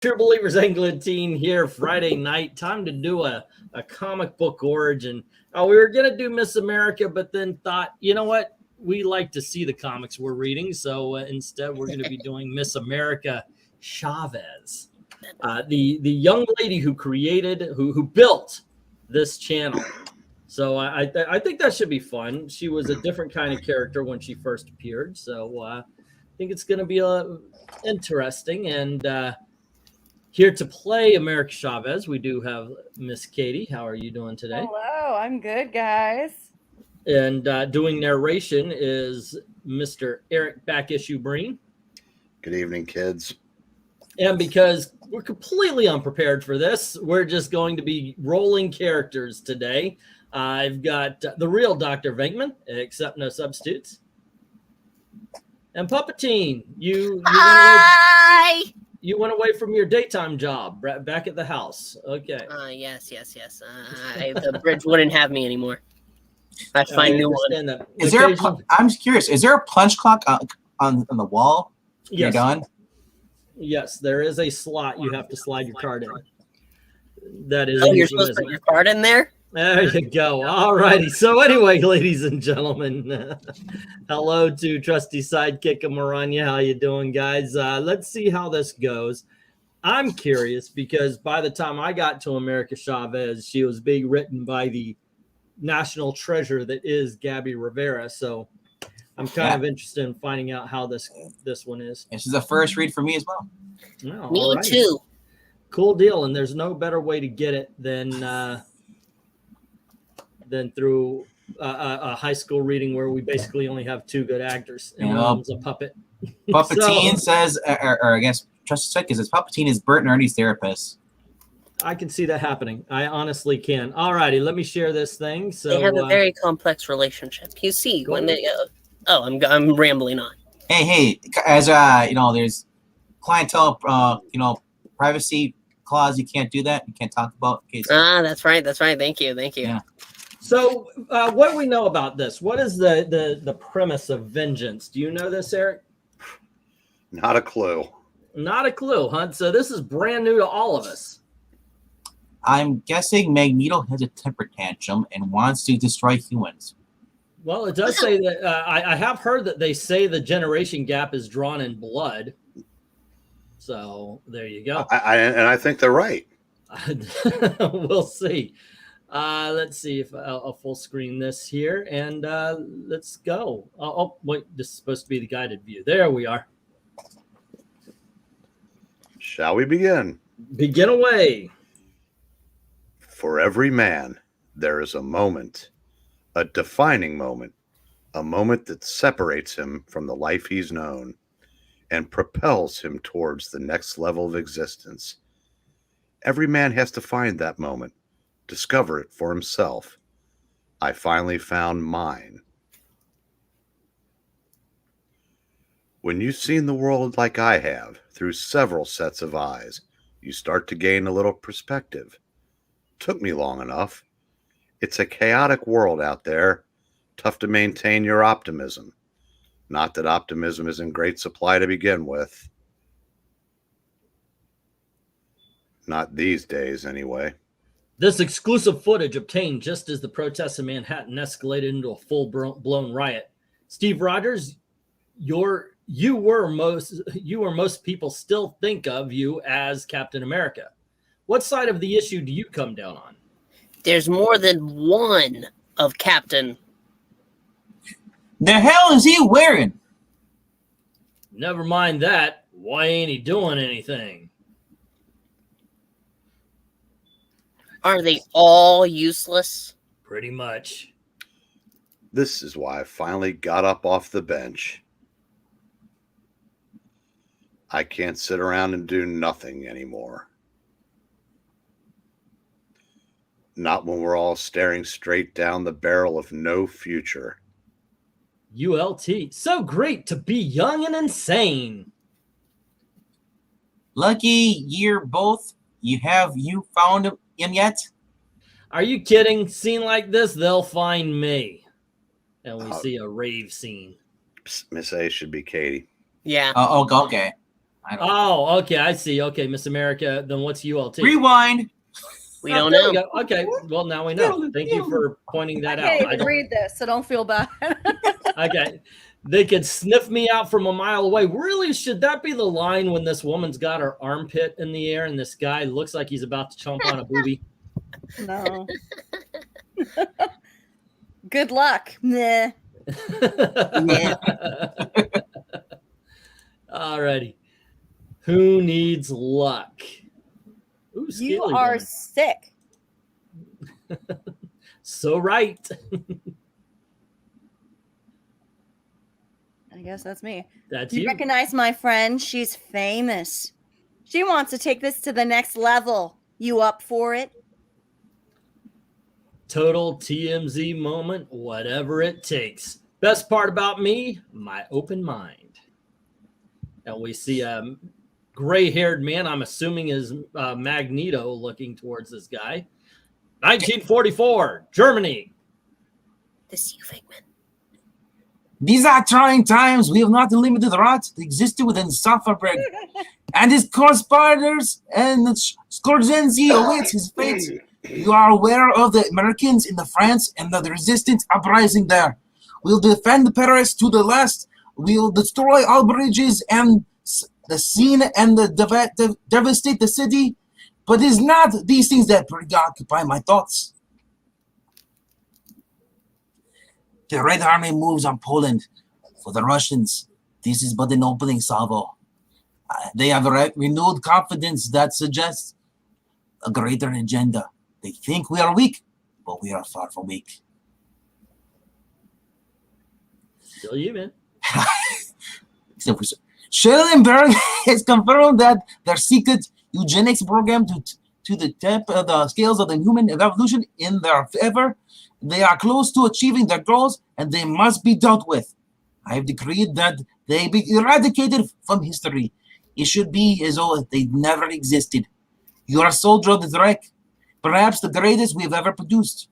True Believers England team here Friday night. Time to do a comic book origin. We were going to do Miss America, but then thought, you know what? We like to see the comics we're reading. So instead, we're going to be doing Miss America Chavez, the young lady who created, who built this channel. So I think that should be fun. She was a different kind of character when she first appeared. So I think it's going to be interesting. And here to play America Chavez, we do have Miss Katie. How are you doing today? Hello, I'm good, guys. And doing narration is Mr. Eric Back Issue Breen. Good evening, kids. And because we're completely unprepared for this, we're just going to be rolling characters today. I've got the real Dr. Venkman, except no substitutes. And Puppeteen, Hi! You went away from your daytime job, back at the house. Okay. Yes. The bridge wouldn't have me anymore. I find new one. Is there? I'm just curious. Is there a punch clock on the wall? Yes. You're done. Yes, there is a slot you have to slide your card in. That is. Oh, you're supposed to put your card in there? There you go. All righty. So anyway, ladies and gentlemen, hello to trusty sidekick Maranya. How you doing, guys? Let's see how this goes. I'm curious because by the time I got to America Chavez, she was being written by the national treasure that is Gabby Rivera. So I'm kind of interested in finding out how this one is. This is a first read for me as well. Oh, me too. Cool deal. And there's no better way to get it than through a high school reading where we basically only have two good actors and one's a puppet. Puppeteen says, or I guess Trusty Sidekick says, Puppeteen is Bert and Ernie's therapist. I can see that happening. I honestly can. All righty, let me share this thing. So they have a very complex relationship. You see, when they I'm rambling on. Hey, as there's clientele, privacy clause. You can't do that. You can't talk about cases. That's right. Thank you. Yeah. So what do we know about this? What is the premise of Vengeance? Do you know this, Eric? Not a clue. Not a clue, huh? So this is brand new to all of us. I'm guessing Magneto has a temper tantrum and wants to destroy humans. Well, it does say that I have heard that they say the generation gap is drawn in blood. So there you go. I think they're right. We'll see. Let's see if I'll full screen this here and let's go. Oh, wait, this is supposed to be the guided view. There we are. Shall we begin? Begin away. For every man, there is a moment, a defining moment, a moment that separates him from the life he's known and propels him towards the next level of existence. Every man has to find that moment, discover it for himself. I finally found mine. When you've seen the world like I have, through several sets of eyes, you start to gain a little perspective. Took me long enough. It's a chaotic world out there. Tough to maintain your optimism. Not that optimism is in great supply to begin with. Not these days, anyway. This exclusive footage obtained just as the protests in Manhattan escalated into a full-blown riot. Steve Rogers, you were most people still think of you as Captain America. What side of the issue do you come down on? There's more than one of Captain. The hell is he wearing? Never mind that. Why ain't he doing anything? Are they all useless? Pretty much. This is why I finally got up off the bench. I can't sit around and do nothing anymore. Not when we're all staring straight down the barrel of no future. ULT. So great to be young and insane. Lucky you're both. Have you found him yet? Are you kidding? Scene like this, they'll find me. And we see a rave scene. Miss A should be Katie. Yeah. Oh, okay. Oh, okay, I see. Okay, Miss America. Then what's ULT? Rewind. We don't there know. we go. Okay, well now we know. Thank you for pointing that I out. can't even read this, so don't feel bad. Okay, they could sniff me out from a mile away. Really, should that be the line when this woman's got her armpit in the air and this guy looks like he's about to chomp on a booby? No. Good luck. Nah. Alrighty. Who needs luck? Ooh, You Scaly are one. sick. So right. I guess that's me. That's You you. recognize my friend? She's famous. She wants to take this to the next level. You up for it? Total TMZ moment, whatever it takes. Best part about me, my open mind. And we see a gray-haired man, I'm assuming is Magneto, looking towards this guy. 1944, Germany. This you, Venkman. These are trying times. We have not the limited right that existed within Sufferberg. And his corresponders and Skorzenzi awaits his fate. You are aware of the Americans in the France and the resistance uprising there. We'll defend Paris to the last. We'll destroy all bridges and the scene and devastate the city. But it's not these things that preoccupy my thoughts. The Red Army moves on Poland. For the Russians, this is but an opening salvo. They have renewed confidence that suggests a greater agenda. They think we are weak, but we are far from weak. Still you, man. Schellenberg has confirmed that their secret eugenics program to the tip of the scales of the human evolution in their favor. They are close to achieving their goals, and they must be dealt with. I have decreed that they be eradicated from history. It should be as though they never existed. You are a soldier of the Reich, perhaps the greatest we have ever produced.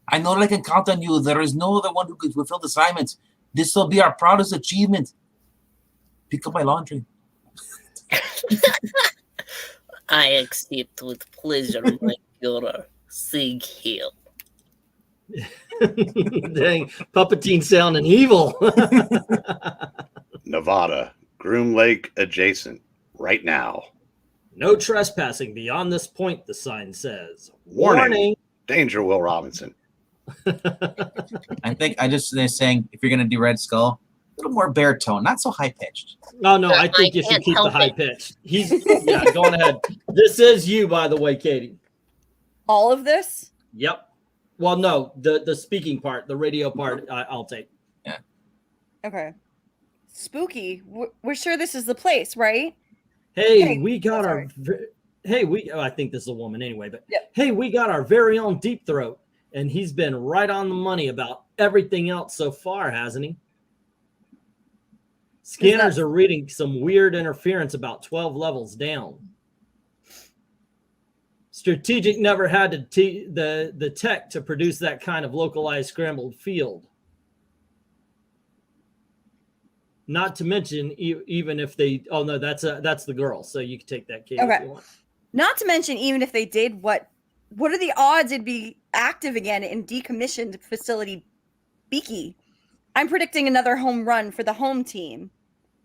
I know that I can count on you. There is no other one who could fulfill the assignment. This will be our proudest achievement. Pick up my laundry. I accept with pleasure, my Führer. Sieg Heil. Dang, Puppeteen sounding evil. Nevada, Groom Lake adjacent, right now. No trespassing beyond this point, the sign says. Warning. Danger, Will Robinson. I think they're saying if you're gonna do Red Skull, a little more baritone, not so high pitched. No, I think I you should can't keep the help high it. pitch. Yeah, go on ahead. This is you, by the way, Katie. All of this? Yep. Well, no, the speaking part, the radio part, I'll take. Okay. Spooky. We're sure this is the place, right? Hey, we got sorry. I think this is a woman anyway, but Yep. hey, we got our very own Deep Throat, and he's been right on the money about everything else so far, hasn't he? Scanners are reading some weird interference about 12 levels down. Strategic never had the tech to produce that kind of localized scrambled field. Not to mention, even if they, oh no, that's the girl. So you can take that, Katie, if Okay. you want. Not to mention, even if they did, what are the odds it'd be active again in decommissioned facility Beaky? I'm predicting another home run for the home team.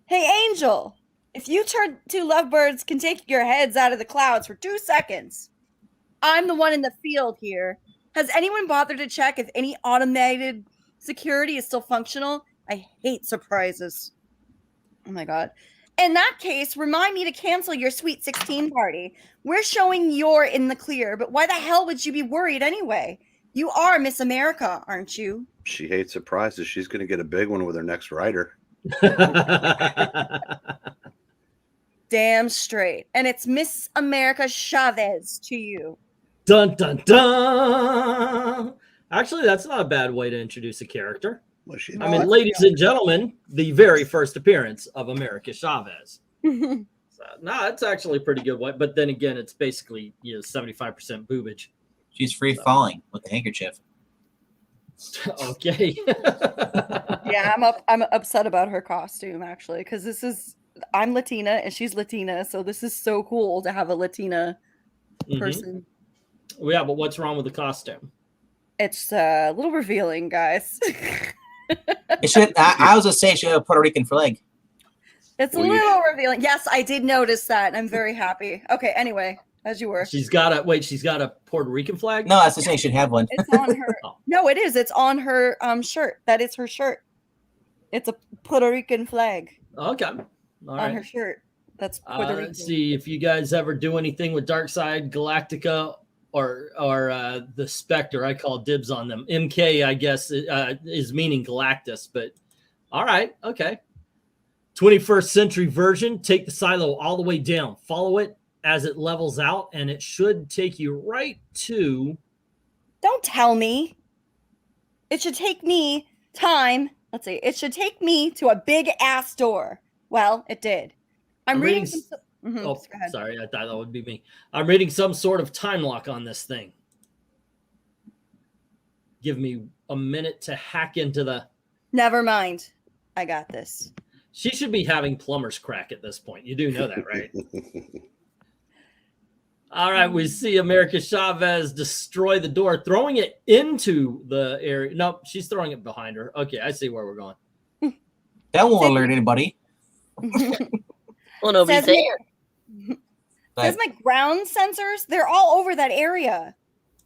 Hey, Angel, if you two lovebirds can take your heads out of the clouds for 2 seconds, I'm the one in the field here. Has anyone bothered to check if any automated security is still functional? I hate surprises. Oh my God. In that case, remind me to cancel your Sweet 16 party. We're showing you're in the clear, but why the hell would you be worried anyway? You are Miss America, aren't you? She hates surprises. She's going to get a big one with her next writer. Damn straight. And it's Miss America Chavez to you. Dun dun dun. Actually, that's not a bad way to introduce a character. Well, she, I mean, ladies and gentlemen, the very first appearance of America Chavez. So, no, it's actually a pretty good one. But then again, it's basically 75% boobage. She's free falling with the handkerchief. Okay. Yeah, I'm upset about her costume actually, because I'm Latina and she's Latina, so this is so cool to have a Latina person. Well, yeah, but what's wrong with the costume? It's a little revealing, guys. It should. I was gonna say it should have a Puerto Rican flag. It's a Well, you little revealing. Yes, I did notice that, and I'm very happy. Okay, anyway, as you were. She's got a Puerto Rican flag? No, that's the saying. Should have one. It's on her. Oh. No, it is. It's on her shirt. That is her shirt. It's a Puerto Rican flag Okay. All on right. her shirt. That's Puerto Rican. Let's see if you guys ever do anything with Darkseid, Galactica, or the Spectre. I call dibs on them. MK, I guess, is meaning Galactus, but all right, okay. 21st century version. Take the silo all the way down. Follow it as it levels out, and it should take you right to. Don't tell me. It should take me time. Let's see. It should take me to a big ass door. Well, it did. I'm reading. Oh, go ahead. sorry. I thought that would be me. I'm reading some sort of time lock on this thing. Give me a minute to hack into the. Never mind. I got this. She should be having plumber's crack at this point. You do know that, right? All right. We see America Chavez destroy the door, throwing it into the area. Nope, she's throwing it behind her. Okay, I see where we're going. That won't alert anybody. Well, nobody's Says there. Says my ground sensors, they're all over that area.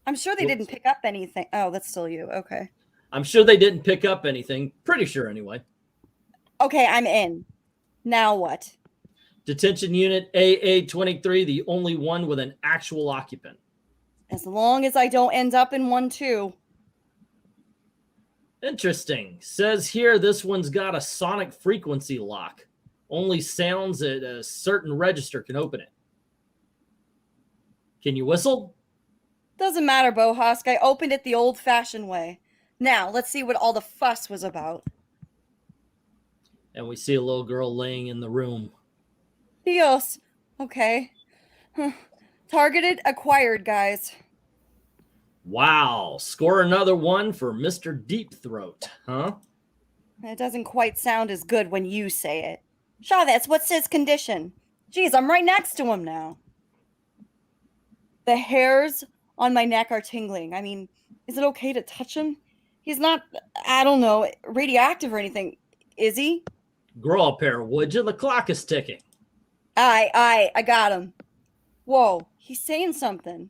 I'm sure they didn't pick up anything. Oh, that's still you. Okay. I'm sure they didn't pick up anything. Pretty sure anyway. Okay, I'm in. Now what? Detention unit AA-23, the only one with an actual occupant. As long as I don't end up in one too. Interesting. Says here this one's got a sonic frequency lock. Only sounds at a certain register can open it. Can you whistle? Doesn't matter, Bohask. I opened it the old-fashioned way. Now, let's see what all the fuss was about. And we see a little girl laying in the room. Dios. Okay. Targeted, acquired, guys. Wow. Score another one for Mr. Deep Throat, huh? It doesn't quite sound as good when you say it. Chavez, what's his condition? Geez, I'm right next to him now. The hairs on my neck are tingling. I mean, is it okay to touch him? He's not, I don't know, radioactive or anything, is he? Grow a pair, would you? The clock is ticking. I got him. Whoa, he's saying something.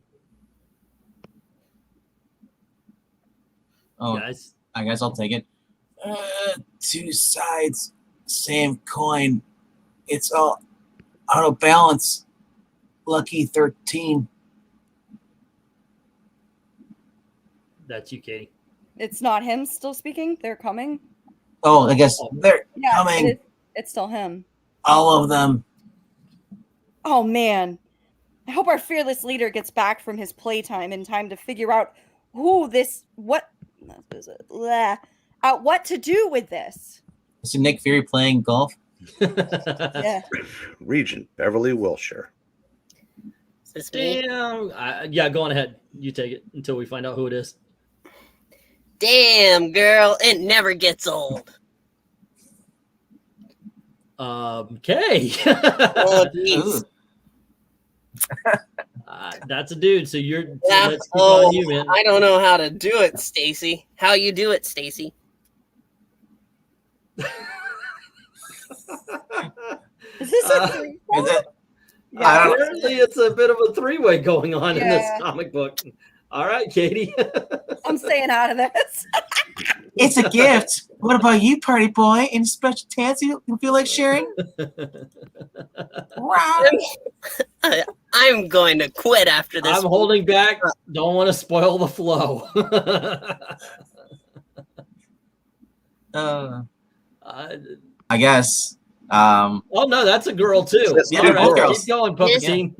Oh, Guys, I guess I'll take it. Two sides, same coin. It's all out of balance. Lucky 13. that's you, Katie. It's not him still speaking? They're coming? Oh, I guess they're Yeah, coming. it's still him. All of them. Oh, man. I hope our fearless leader gets back from his playtime in time to figure out what to do with this. Is it Nick Fury playing golf? Yeah. Regent Beverly Wilshire. Is this me? Damn. Yeah, go on ahead. You take it until we find out who it is. Damn, girl, it never gets old. Okay. Oh, geez. That's a dude. So you're. Yeah. Let's keep on you, man. I don't know how to do it, Stacy. How you do it, Stacy? Is this a three? Is it? Yeah. Apparently, it's a bit of a three-way going on in this Yeah. comic book. All right, Katie. I'm staying out of this. It's a gift. What about you, party boy? Any special tants you feel like sharing? Wow. I'm going to quit after this. I'm holding back. Don't want to spoil the flow. I guess. Oh no, that's a girl too. Yeah, All right, both girls. keep going, Puppetine.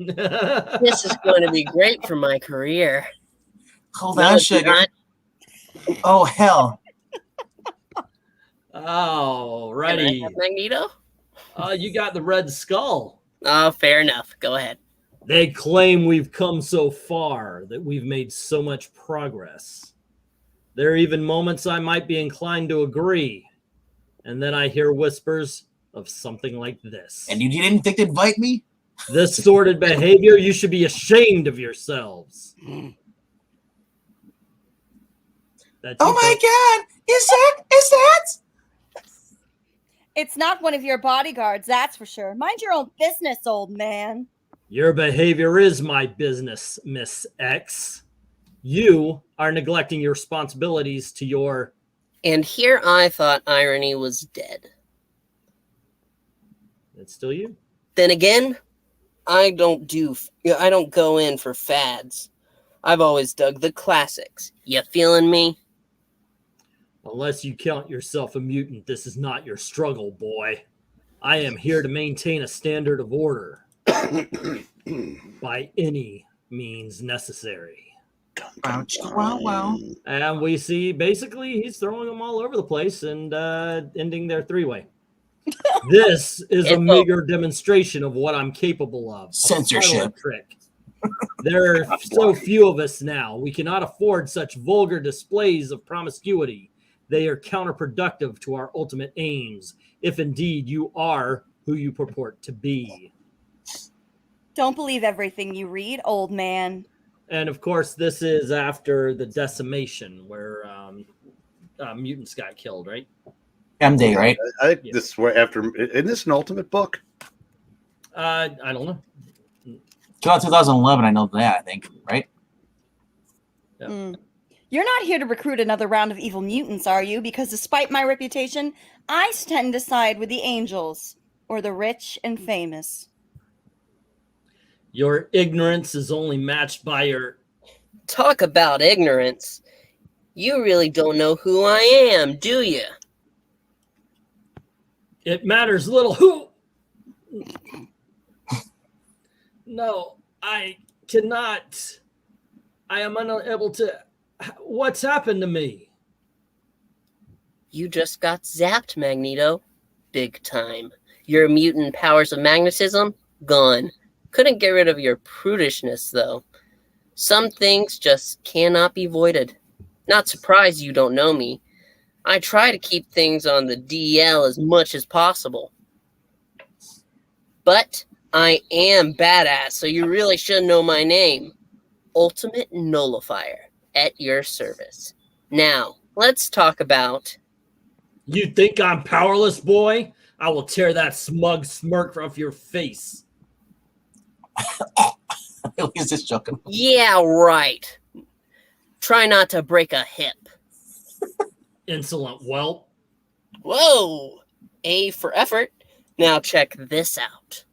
This is going to be great for my career. Hold No, on, it's sugar. not. Oh, hell. Oh, Can I righty. have Magneto? You got the Red Skull. Oh, fair enough. Go ahead. They claim we've come so far, that we've made so much progress, There are even moments I might be inclined to agree. And then I hear whispers of something like this. And you didn't think to invite me? This sordid behavior, you should be ashamed of yourselves. That's Oh my God! Is that? It's not one of your bodyguards, that's for sure. Mind your own business, old man. Your behavior is my business, Miss X. You are neglecting your responsibilities to your... And here I thought irony was dead. It's still you. Then again, I don't go in for fads. I've always dug the classics. You feeling me? Unless you count yourself a mutant, this is not your struggle, boy. I am here to maintain a standard of order by any means necessary. Ouch. Wow. And we see basically he's throwing them all over the place and ending their three-way. This is a meager demonstration of what I'm capable of. Censorship. Trick. There are so few of us now. We cannot afford such vulgar displays of promiscuity. They are counterproductive to our ultimate aims, if indeed you are who you purport to be. Don't believe everything you read, old man. And of course, this is after the decimation where mutants got killed, right? M-Day, right? I think this is where after. Isn't this an Ultimate book? I don't know. 2011, I know that, I think, right? Yeah. Mm. You're not here to recruit another round of evil mutants, are you? Because despite my reputation, I tend to side with the angels, or the rich and famous. Your ignorance is only matched by your... Talk about ignorance. You really don't know who I am, do you? It matters little who... No, I cannot. I am unable to... What's happened to me? You just got zapped, Magneto. Big time. Your mutant powers of magnetism? Gone. Couldn't get rid of your prudishness, though. Some things just cannot be voided. Not surprised you don't know me. I try to keep things on the DL as much as possible. But I am badass, so you really should know my name. Ultimate Nullifier, at your service. Now, let's talk about... You think I'm powerless, boy? I will tear that smug smirk off your face. He's just joking. Yeah, right. Try not to break a hip. Insolent whelp. Whoa! A for effort. Now check this out.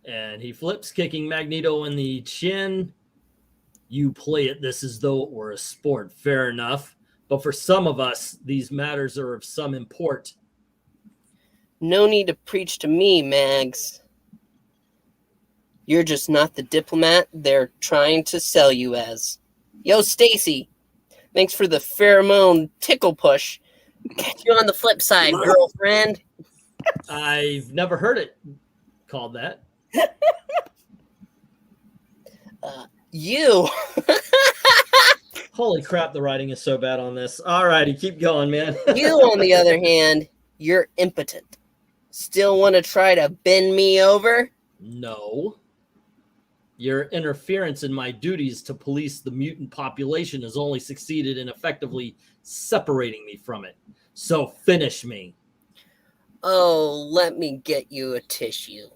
And he flips, kicking Magneto in the chin. You play at this as though it were a sport. Fair enough. But for some of us, these matters are of some import. No need to preach to me, Mags. You're just not the diplomat they're trying to sell you as. Yo, Stacy. Thanks for the pheromone tickle push. Catch you on the flip side, girlfriend. I've never heard it called that. You. Holy crap, the writing is so bad on this. All righty, keep going, man. You, on the other hand, you're impotent. Still want to try to bend me over? No. Your interference in my duties to police the mutant population has only succeeded in effectively separating me from it. So finish me. Oh, let me get you a tissue.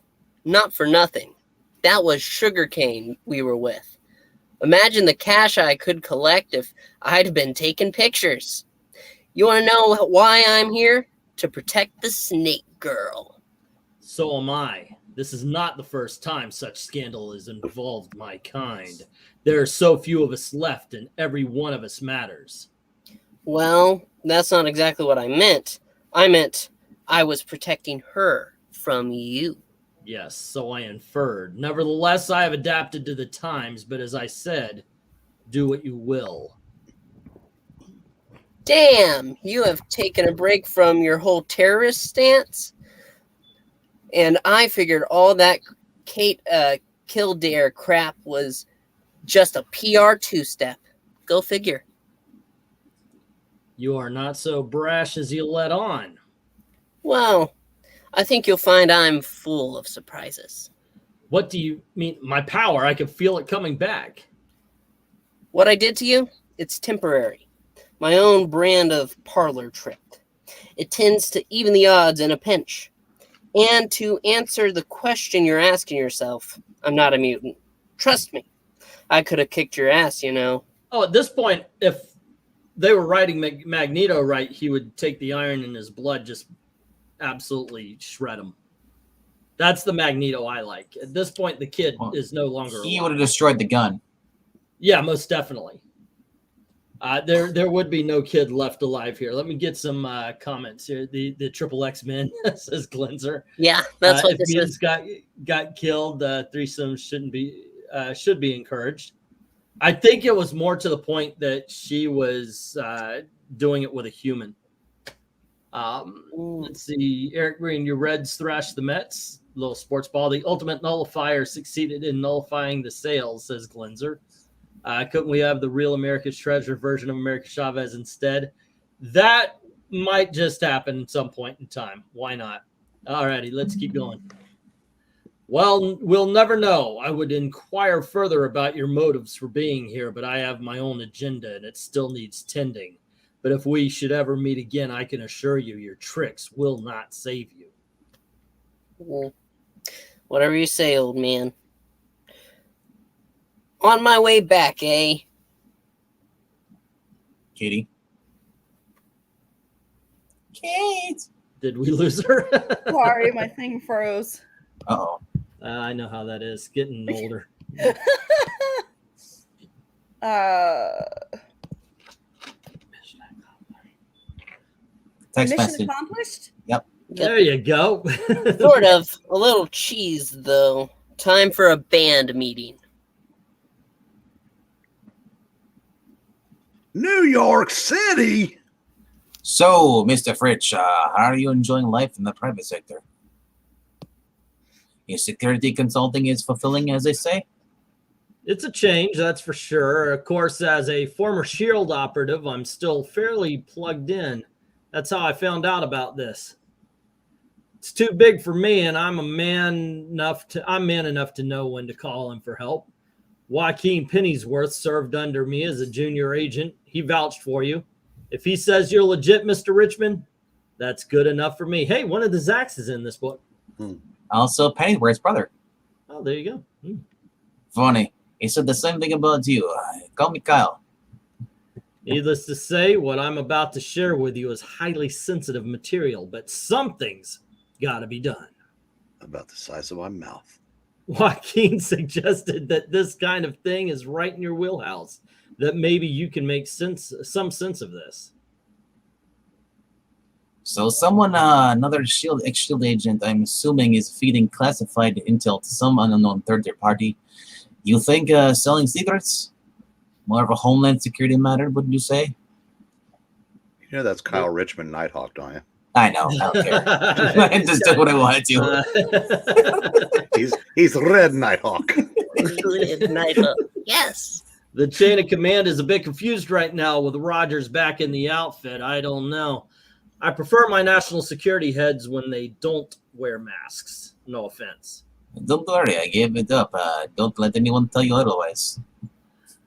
Not for nothing. That was sugarcane we were with. Imagine the cash I could collect if I'd been taking pictures. You want to know why I'm here? To protect the snake girl. So am I. This is not the first time such scandal has involved my kind. There are so few of us left, and every one of us matters. Well, that's not exactly what I meant. I meant I was protecting her from you. Yes, so I inferred. Nevertheless, I have adapted to the times, but as I said, do what you will. Damn, you have taken a break from your whole terrorist stance? And I figured all that Kate Kildare crap was just a PR two-step. Go figure. You are not so brash as you let on. Well, I think you'll find I'm full of surprises. What do you mean? My power, I can feel it coming back. What I did to you, it's temporary. My own brand of parlor trick. It tends to even the odds in a pinch. And to answer the question you're asking yourself, I'm not a mutant. Trust me. I could have kicked your ass, you know. Oh, at this point, if they were writing Magneto right, he would take the iron in his blood, just absolutely shred him. That's the Magneto I like. At this point, the kid is no longer He alive. would have destroyed the gun. Yeah, most definitely. There would be no kid left alive here. Let me get some comments here. The Triple X Men says Glenzer. Yeah, that's what If this mutants is. got killed, threesomes should be encouraged. I think it was more to the point that she was doing it with a human. Let's see. Eric Green, your Reds thrashed the Mets. Little sports ball. The ultimate nullifier succeeded in nullifying the sales, says Glenzer. Couldn't we have the real America's Treasure version of America Chavez instead? That might just happen at some point in time. Why not? All righty, let's keep going. Well, we'll never know. I would inquire further about your motives for being here, but I have my own agenda and it still needs tending. But if we should ever meet again, I can assure you your tricks will not save you. Whatever you say, old man. On my way back, eh? Kitty. Kate. Did we lose her? Sorry, my thing froze. Uh-oh. I know how that is. Getting older. Text Mission message. accomplished? There you go. Sort of. A little cheese, though. Time for a band meeting. New York City. So, Mr. Fritsch, how are you enjoying life in the private sector? Your security consulting is fulfilling, as they say? It's a change, that's for sure. Of course, as a former SHIELD operative, I'm still fairly plugged in. That's how I found out about this. It's too big for me, and I'm man enough to know when to call him for help. Joaquin Pennyworth served under me as a junior agent. He vouched for you. If he says you're legit, Mr. Richmond, that's good enough for me. Hey, one of the Zacks is in this book. Also, Pennyworth's brother. Oh, there you go. Funny. He said the same thing about you. Call me Kyle. Needless to say, what I'm about to share with you is highly sensitive material, but something's got to be done. About the size of my mouth. Joaquin suggested that this kind of thing is right in your wheelhouse, that maybe you can make some sense of this. So someone, another ex-SHIELD agent, I'm assuming, is feeding classified intel to some unknown third party. You think selling secrets? More of a Homeland Security matter, wouldn't you say? You know that's Kyle Richmond Nighthawk, don't you? I know, I don't care. I just did what I wanted to. He's Red Nighthawk. Yes. The chain of command is a bit confused right now with Rogers back in the outfit. I don't know. I prefer my national security heads when they don't wear masks. No offense. Don't worry, I gave it up. Don't let anyone tell you otherwise.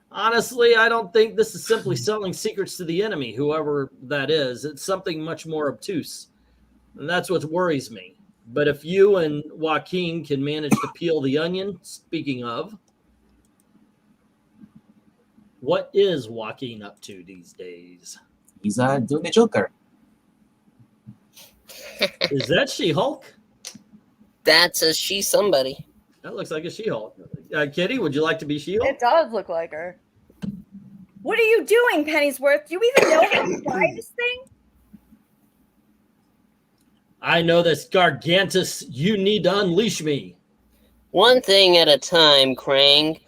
Honestly, I don't think this is simply selling secrets to the enemy, whoever that is. It's something much more obtuse. And that's what worries me. But if you and Joaquin can manage to peel the onion, speaking of, what is Joaquin up to these days? He's doing the Joker. Is that She-Hulk? That's a she somebody. That looks like a She-Hulk. Kitty, would you like to be She-Hulk? It does look like her. What are you doing, Pennyworth? Do you even know how to fly this thing? I know this, Gargantus. You need to unleash me. One thing at a time, Krang.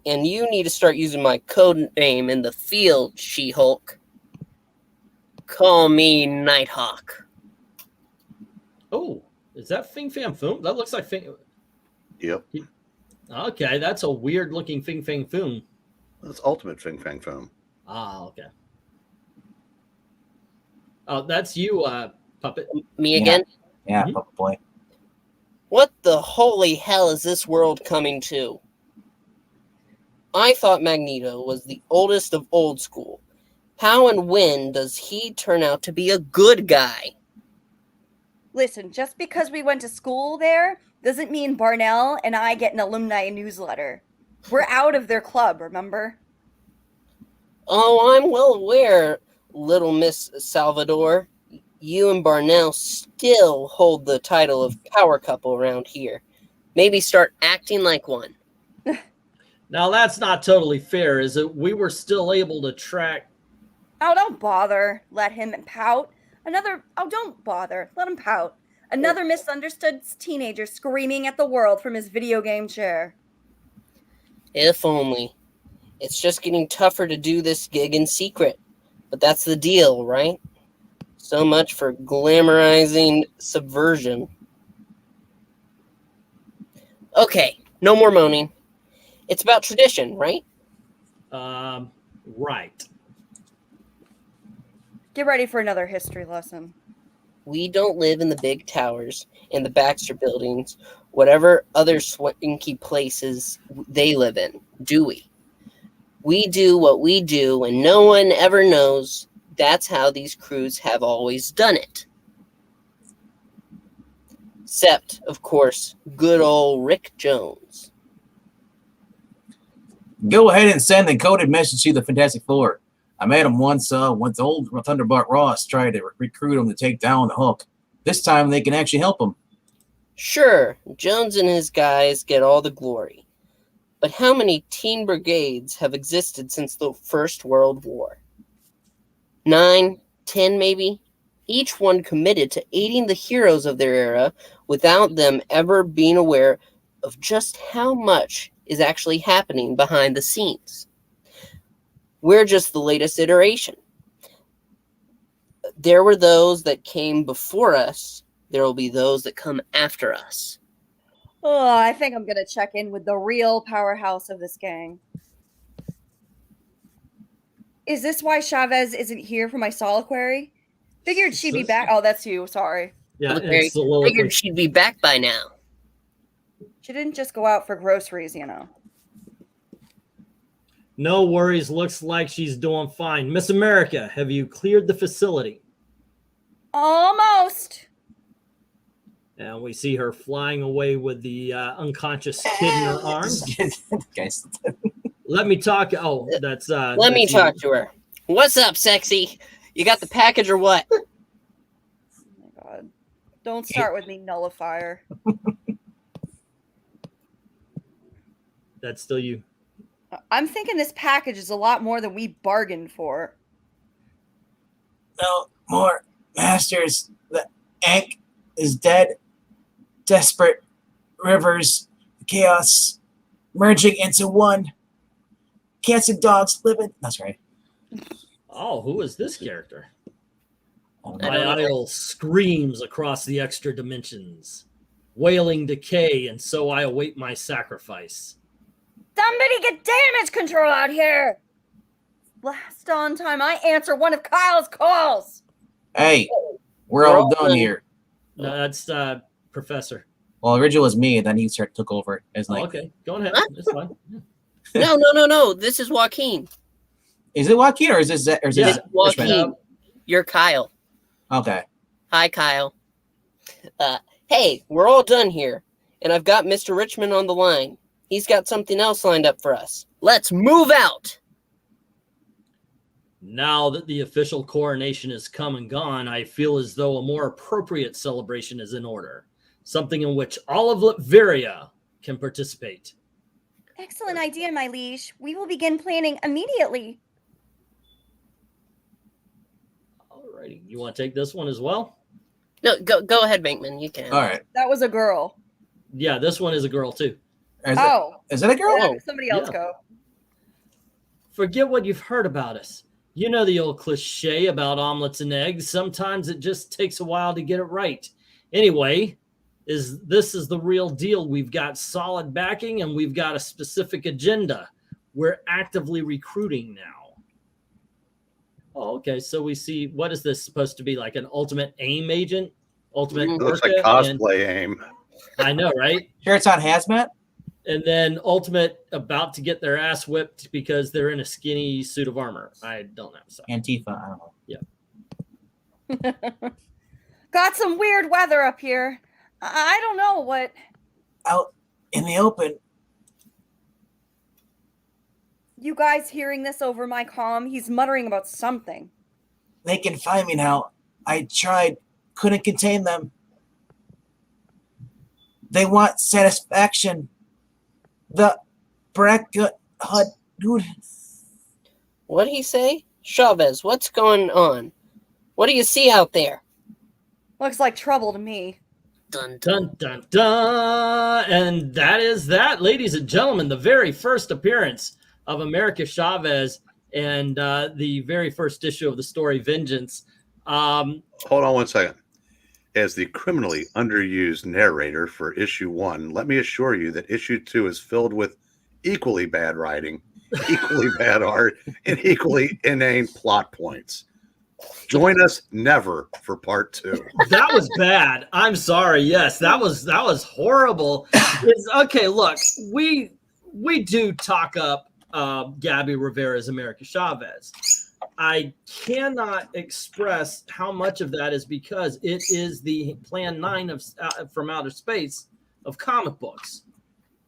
And you need to start using my code name in the field, She-Hulk. Call me Nighthawk. Oh, is that Fing Fam Foom? That looks like Fing. Yep. Okay, that's a weird looking Fing Fang Foom. That's Ultimate Fing Fang Foam. Ah, okay. Oh, that's you, Puppet. Me Yeah. again? Yeah, Mhm. Papa Boy. What the holy hell is this world coming to? I thought Magneto was the oldest of old school. How and when does he turn out to be a good guy? Listen, just because we went to school there doesn't mean Barnell and I get an alumni newsletter. We're out of their club, remember? Oh, I'm well aware, little Miss Salvador. You and Barnell still hold the title of power couple around here. Maybe start acting like one. Now, that's not totally fair, is it? We were still able to track. Oh, don't bother. Let him pout. Don't bother. Let him pout. Another misunderstood teenager screaming at the world from his video game chair. If only. It's just getting tougher to do this gig in secret. But that's the deal, right? So much for glamorizing subversion. Okay, no more moaning. It's about tradition, right? Right. Get ready for another history lesson. We don't live in the big towers and the Baxter buildings, whatever other swanky places they live in, do we? We do what we do, and no one ever knows. That's how these crews have always done it. Except, of course, good old Rick Jones. Go ahead and send the coded message to the Fantastic Four. I met him once old Thunderbot Ross tried to recruit him to take down the Hulk. This time they can actually help him. Sure, Jones and his guys get all the glory. But how many teen brigades have existed since the First World War? 9, 10 maybe? Each one committed to aiding the heroes of their era without them ever being aware of just how much is actually happening behind the scenes. We're just the latest iteration. There were those that came before us. There will be those that come after us. Oh, I think I'm going to check in with the real powerhouse of this gang. Is this why Chavez isn't here for my soliloquy? Figured she'd be back. Oh, that's you. Sorry. Yeah, Okay, it's soliloquy. figured she'd be back by now. She didn't just go out for groceries, you know. No worries. Looks like she's doing fine. Miss America, have you cleared the facility? Almost. And we see her flying away with the unconscious kid in her arms. Guys, Let me talk. Oh, that's. Let me talk to her. What's up, sexy? You got the package or what? Oh my god. Don't start with me, nullifier. That's still you. I'm thinking this package is a lot more than we bargained for. no more masters. The Ankh is dead. Desperate rivers, chaos merging into one. Cats and dogs living. That's right. Oh, who is this character? I My don't know. idol screams across the extra dimensions, wailing decay, and so I await my sacrifice. Somebody get damage control out here! Last on time I answer one of Kyle's calls. Hey, we're all done here. No, that's Professor. Well, original was me, and then he took over as Oh, like. okay, go ahead. What? It's fine. No. This is Joaquin. Is it Joaquin or is this Yeah. This is Richmond? Joaquin. You're Kyle. Okay. Hi, Kyle. Hey, we're all done here, and I've got Mr. Richmond on the line. He's got something else lined up for us. Let's move out. Now that the official coronation has come and gone, I feel as though a more appropriate celebration is in order. Something in which all of Latveria can participate. Excellent idea, my liege. We will begin planning immediately. Alrighty, you want to take this one as well? No, go ahead, Venkman. You can. All right. That was a girl. Yeah, this one is a girl too. Is it a girl? Oh. Somebody else Yeah. go. Forget what you've heard about us. You know the old cliche about omelets and eggs. Sometimes it just takes a while to get it right. Anyway, this is the real deal. We've got solid backing and we've got a specific agenda. We're actively recruiting now. Oh, okay. So we see, what is this supposed to be, like an ultimate AIM agent? Ultimate Mhm. Looks like Orca? cosplay aim. I know, right? Sure, it's on hazmat. And then Ultimate about to get their ass whipped because they're in a skinny suit of armor. I don't know. So. Antifa. I don't know. Got some weird weather up here. I don't know what. Out in the open. You guys hearing this over my comm? He's muttering about something. They can find me now. I tried, couldn't contain them. They want satisfaction. The bracket hut, dude. What'd he say? Chavez, what's going on? What do you see out there? Looks like trouble to me. Dun, dun. Dun, dun, dun. And that is that, ladies and gentlemen, the very first appearance of America Chavez and the very first issue of the story Vengeance. Hold on one second. As the criminally underused narrator for issue 1, let me assure you that issue 2 is filled with equally bad writing, equally bad art, and equally inane plot points. Join us never for part 2. That was bad. I'm sorry. Yes, that was horrible. Okay, look, we do talk up Gabby Rivera's America Chavez. I cannot express how much of that is because it is the Plan 9 of from outer space of comic books.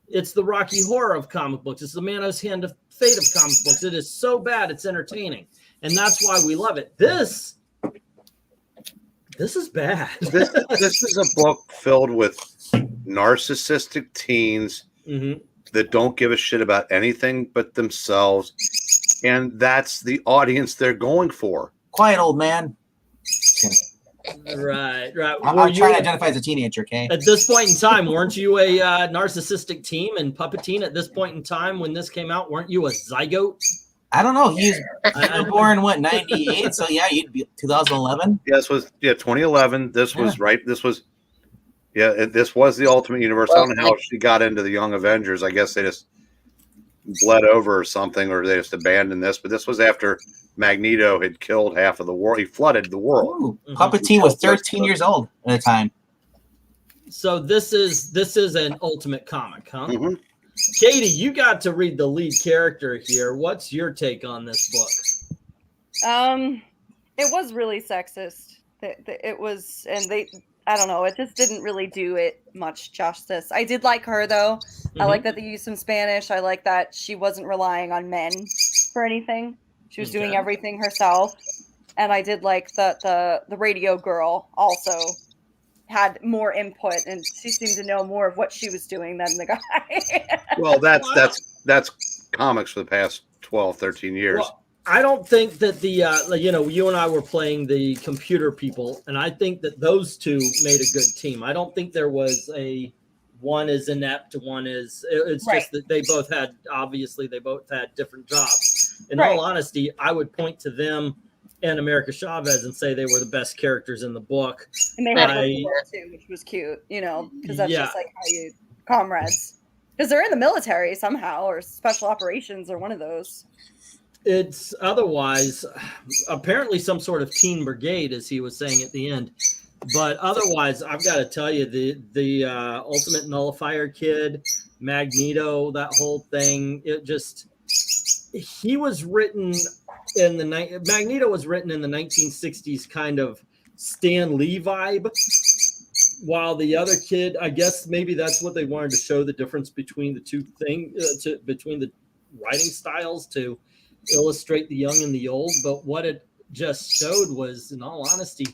It's the Rocky Horror of comic books. It's the Manos Hand of Fate of comic books. It is so bad, it's entertaining. And that's why we love it. This is bad. This is a book filled with narcissistic teens that don't give a shit about anything but themselves. And that's the audience they're going for. Quiet, old man. Right. I'm trying to identify as a teenager, okay? At this point in time, weren't you a narcissistic team and puppeteen at this point in time when this came out? Weren't you a zygote? I don't know. He was born, what, 98? So, yeah, you'd be 2011? Yeah, this was 2011. This was right. This was the Ultimate Universe. I don't know how she got into the Young Avengers. I guess they just bled over or something, or they just abandoned this. But this was after Magneto had killed half of the world. He flooded the world. Ooh, Puppeteen was 13 years old at the time. So this is an Ultimate comic, huh? Katie, you got to read the lead character here. What's your take on this book? It was really sexist. It was, and I don't know, it just didn't really do it much justice. I did like her though. I like that they used some Spanish. I like that she wasn't relying on men for anything. She was doing everything herself. And I did like the radio girl also had more input, and she seemed to know more of what she was doing than the guy. Well, that's comics for the past 12, 13 years. Well, I don't think that the you and I were playing the computer people, and I think that those two made a good team. I don't think there was one is inept, one is. It's just that they both had different jobs. In all honesty, I would point to them and America Chavez and say they were the best characters in the book. And they had a too, which was cute, because that's just like how you comrades. Because they're in the military somehow, or special operations, or one of those. It's otherwise apparently some sort of teen brigade, as he was saying at the end. But otherwise, I've got to tell you, the Ultimate Nullifier kid, Magneto, that whole thing, he was written Magneto was written in the 1960s kind of Stan Lee vibe, while the other kid, I guess maybe that's what they wanted to show, the difference between the two things, between the writing styles, to illustrate the young and the old. But what it just showed was, in all honesty,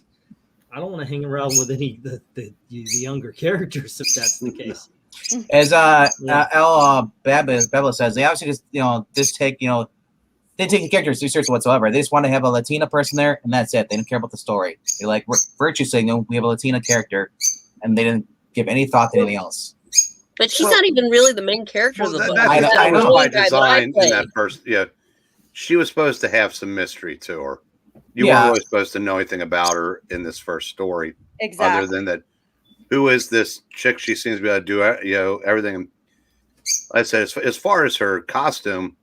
I don't want to hang around with any the younger characters if that's the case. As Baba says, they obviously just take they take the characters too seriously whatsoever. They just want to have a Latina person there, and that's it. They don't care about the story. They like virtue signal. We have a Latina character, and they didn't give any thought to anything else. But she's not even really the main character of the book. I know. By design in that first, she was supposed to have some mystery to her. You weren't really supposed to know anything about her in this first story, other than that. Who is this chick? She seems to be able to do everything. I said, as far as her costume,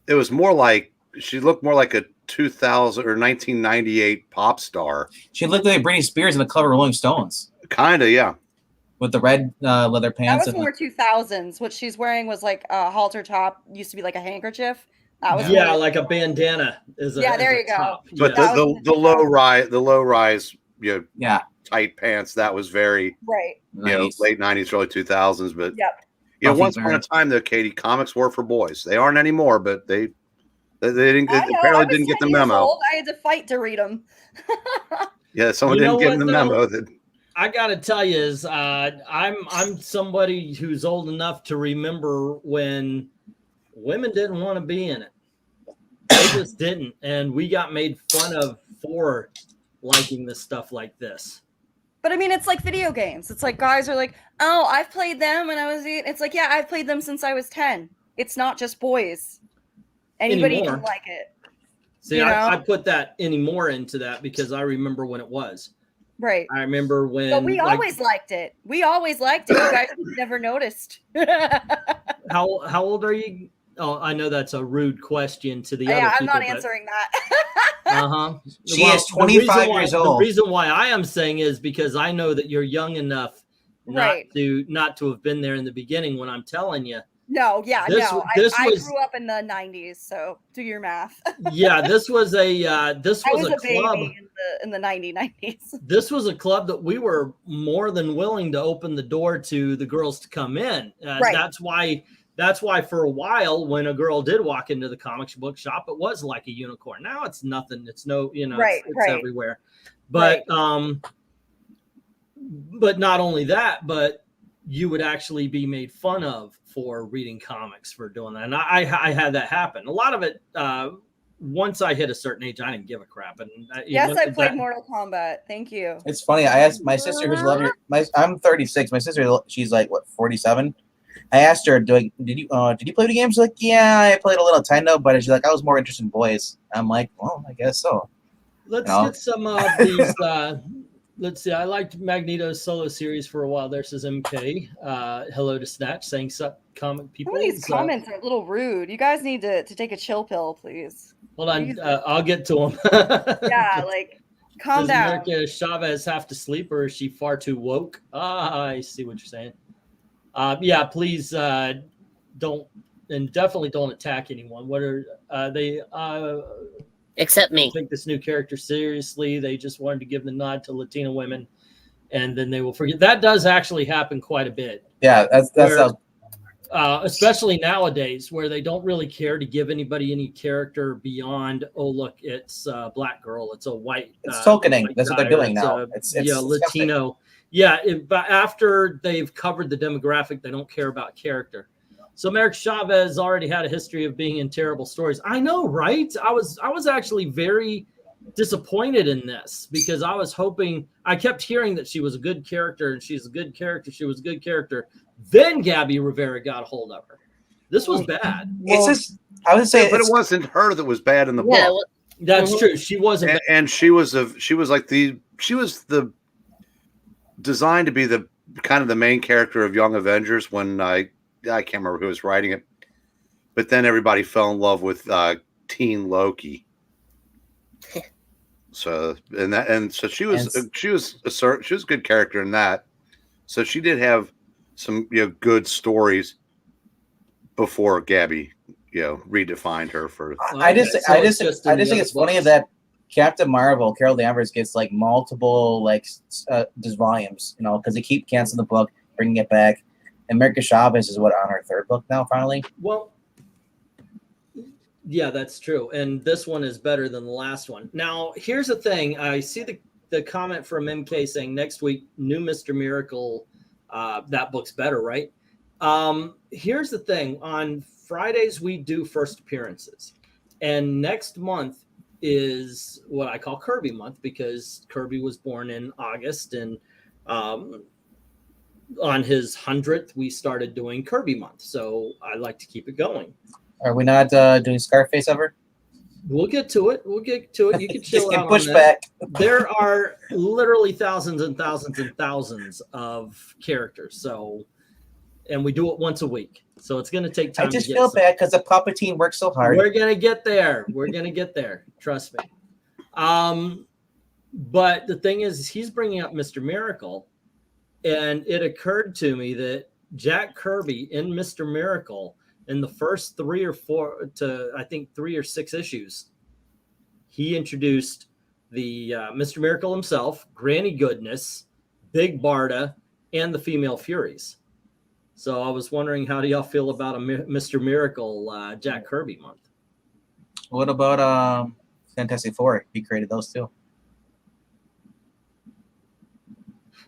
it was more like she looked more like a 2000 or 1998 pop star. She looked like Britney Spears in the cover of Rolling Stones Kinda, yeah. with the red leather That pants. was more 2000s. What she's wearing was like a halter top. Used to be like a handkerchief. That was Yeah, more- like a bandana is a Yeah, is there a you go. top. But Yes. the low rise, Yeah, tight pants, that was very, right. nice. late 90s, early 2000s. But Yep. Buffy once upon a Barnes. time though, Katie, comics were for boys. They aren't anymore, but they didn't I know, apparently I was didn't get the 10 years memo. old. I had to fight to read them. Yeah, someone You know didn't get what, the though? memo that I gotta tell you is I'm somebody who's old enough to remember when women didn't want to be in it. They just didn't, and we got made fun of for liking this stuff like this. But I mean, it's like video games. It's like guys are like, "Oh, I've played them when I was 8." It's like, yeah, I've played them since I was 10. It's not just boys. Anybody Anymore. can like it, See, You know? I put that anymore into that because I remember when it was. right? I remember when. But we like, always liked it. We always liked it. You guys never noticed. how old are you? Oh, I know that's a rude question to the other Yeah, I'm people. not answering that. Uh-huh. She is 25 years old. The reason why I am saying is because I know that you're young enough Right. not to have been there in the beginning when I'm telling you. No, yeah, This- no. this I was- grew up in the 90s, so do your math. Yeah, this was a this I was, was a a club. baby in the 90s. This was a club that we were more than willing to open the door to the girls to come in. Right. That's why for a while when a girl did walk into the comics book shop, it was like a unicorn. Now it's nothing. It's no, Right, it's right. everywhere. But but not only that, but you would actually be made fun of for reading comics for doing that. And I had that happen. A lot of it once I hit a certain age, I didn't give a crap. And Yes, I played Mortal Kombat. Thank you. It's funny. I asked my sister who's 11. I'm 36. My sister, she's like what, 47. I asked her, did you play the games? She's like, yeah, I played a little Nintendo, but she's like, I was more interested in boys. I'm like, well, I guess so. Let's No. get some of these. Let's see. I liked Magneto's solo series for a while. There says MK. Hello to Snatch saying sup comic people. Some of these comments are a little rude. You guys need to take a chill pill, please. Hold on. I'll get to them. Yeah, like calm Does down. America Chavez have to sleep or is she far too woke? I see what you're saying. Yeah, please don't, and definitely don't attack anyone. What are they? Except me. Take this new character seriously. They just wanted to give the nod to Latina women, and then they will forget. That does actually happen quite a bit. Yeah, that's Where, especially nowadays, where they don't really care to give anybody any character beyond, oh look, it's a black girl, it's a white. it's tokening. white That's what guy, they're doing or now. it's It's yeah, Latino. Yeah, but after they've covered the demographic, they don't care about character. So Merrick Chavez already had a history of being in terrible stories. I know, right? I was actually very disappointed in this because I was hoping, I kept hearing that she was a good character and she's a good character. She was a good character. Then Gabby Rivera got a hold of her. This was bad. It's just, I would say, but it wasn't her that was bad in the Yeah, book. well, That's true. She wasn't. And she was the designed to be the kind of the main character of Young Avengers when I can't remember who was writing it, but then everybody fell in love with Teen Loki. So so she was a good character in that. So she did have some good stories before Gabby redefined her for. I just So it's think just in the it's other funny books. that Captain Marvel, Carol Danvers, gets like multiple just volumes, because they keep canceling the book, bringing it back. And America Chavez is on her third book now, finally. Well, yeah, that's true. And this one is better than the last one. Now, here's the thing. I see the comment from MK saying next week, new Mr. Miracle, that book's better, right? Here's the thing. On Fridays, we do first appearances. And next month is what I call Kirby month because Kirby was born in August. And on his 100th, we started doing Kirby month. So I like to keep it going. Are we not doing Scarface ever? We'll get to it. You can Just chill get out pushed on that. back. There are literally thousands and thousands and thousands of characters. So and we do it once a week. So it's going to take time. I just to get feel some. bad because the puppet team works so hard. We're going to get there. We're going to get there. Trust me. But the thing is, he's bringing up Mr. Miracle, and it occurred to me that Jack Kirby in Mr. Miracle, in the first 3 or 4 to I think 3 or 6 issues, he introduced the Mr. Miracle himself, Granny Goodness, Big Barda, and the Female Furies. So I was wondering, how do y'all feel about a Mr. Miracle Jack Kirby month? What about Fantastic Four? He created those too.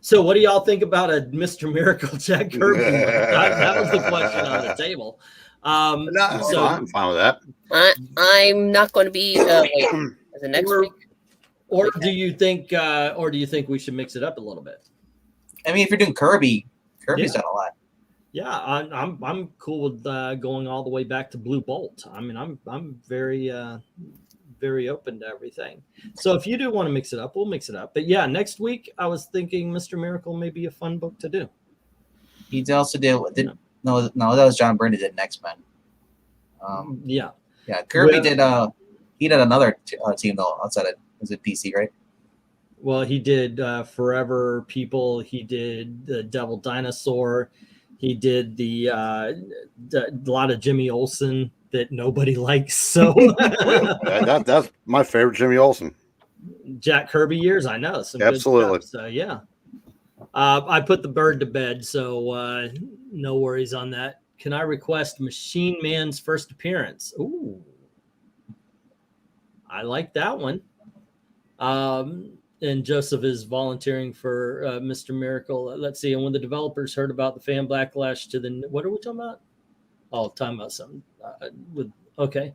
So what do y'all think about a Mr. Miracle Jack Kirby month? That was the question on the table. I'm fine with that. I'm not going to be wait, is it next week? Or do you think we should mix it up a little bit? I mean, if you're doing Kirby's done a lot. Yeah, I'm cool with going all the way back to Blue Bolt. I mean, I'm very very open to everything. So if you do want to mix it up, we'll mix it up. But yeah, next week I was thinking Mr. Miracle may be a fun book to do. He also did no, that was John Byrne who did X-Men. Yeah, Kirby did. He did another team though outside of, was it DC, right? Well, he did Forever People. He did the Devil Dinosaur. He did a lot of Jimmy Olsen that nobody likes. So that's my favorite Jimmy Olsen. Jack Kirby years, I know. Some Absolutely. Good stuff. So yeah, I put the bird to bed, so no worries on that. Can I request Machine Man's first appearance? Ooh, I like that one. And Joseph is volunteering for Mr. Miracle. Let's see. And when the developers heard about the fan backlash to the, what are we talking about? Oh, talking about something okay.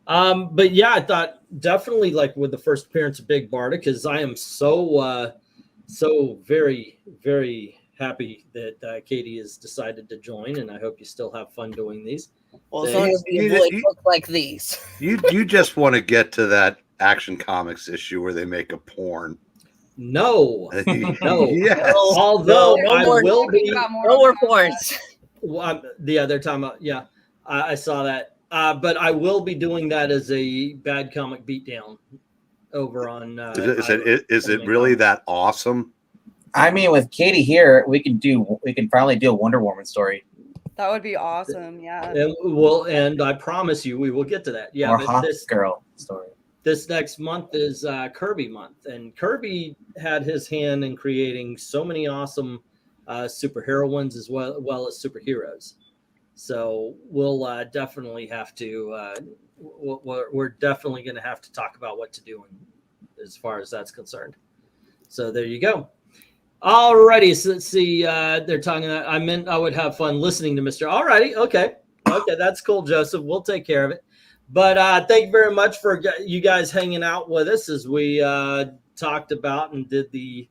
But yeah, I thought definitely like with the first appearance of Big Barda, because I am so very, very happy that Katie has decided to join, and I hope you still have fun doing these. Well, as long as we avoid books like these. You just want to get to that Action Comics issue where they make a porn. No. Yes. Although No I more- will be. No more porns. Well, they're talking about, yeah, I saw that. But I will be doing that as a bad comic beatdown over on. Is it really that awesome? I mean, with Katie here, we can finally do a Wonder Woman story. That would be awesome. Yeah. And I promise you, we will get to that. Yeah, Or but Hawk Girl story. this next month is Kirby month, and Kirby had his hand in creating so many awesome superheroines as well as superheroes. So we'll definitely have to. We're definitely going to have to talk about what to do as far as that's concerned. So there you go. Alrighty, so let's see. They're talking. I meant I would have fun listening to Mr. Alrighty, okay, that's cool, Joseph. We'll take care of it. But thank you very much for you guys hanging out with us as we talked about and did the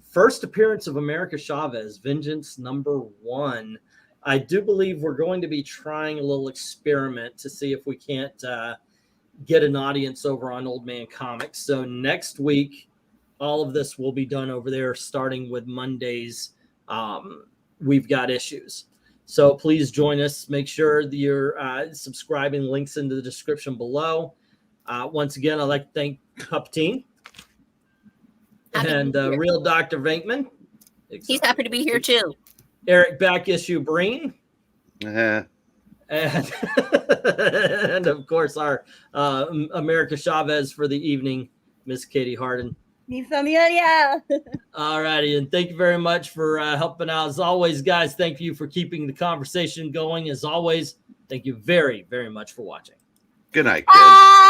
first appearance of America Chavez, Vengeance #1. I do believe we're going to be trying a little experiment to see if we can't get an audience over on Old Man Comics. So next week, all of this will be done over there, starting with Mondays. We've got issues. So please join us. Make sure that you're subscribing. Links in the description below. Once again, I'd like to thank Puppetine and Real Dr. VENKMAN. He's happy to be here too. Eric Back Issue Breen. Uh-huh. And of course, our America Chavez for the evening, Miss Katie Harden. Yeah. All righty. And thank you very much for helping out. As always, guys, thank you for keeping the conversation going. As always, thank you very, very much for watching. Good night, kids.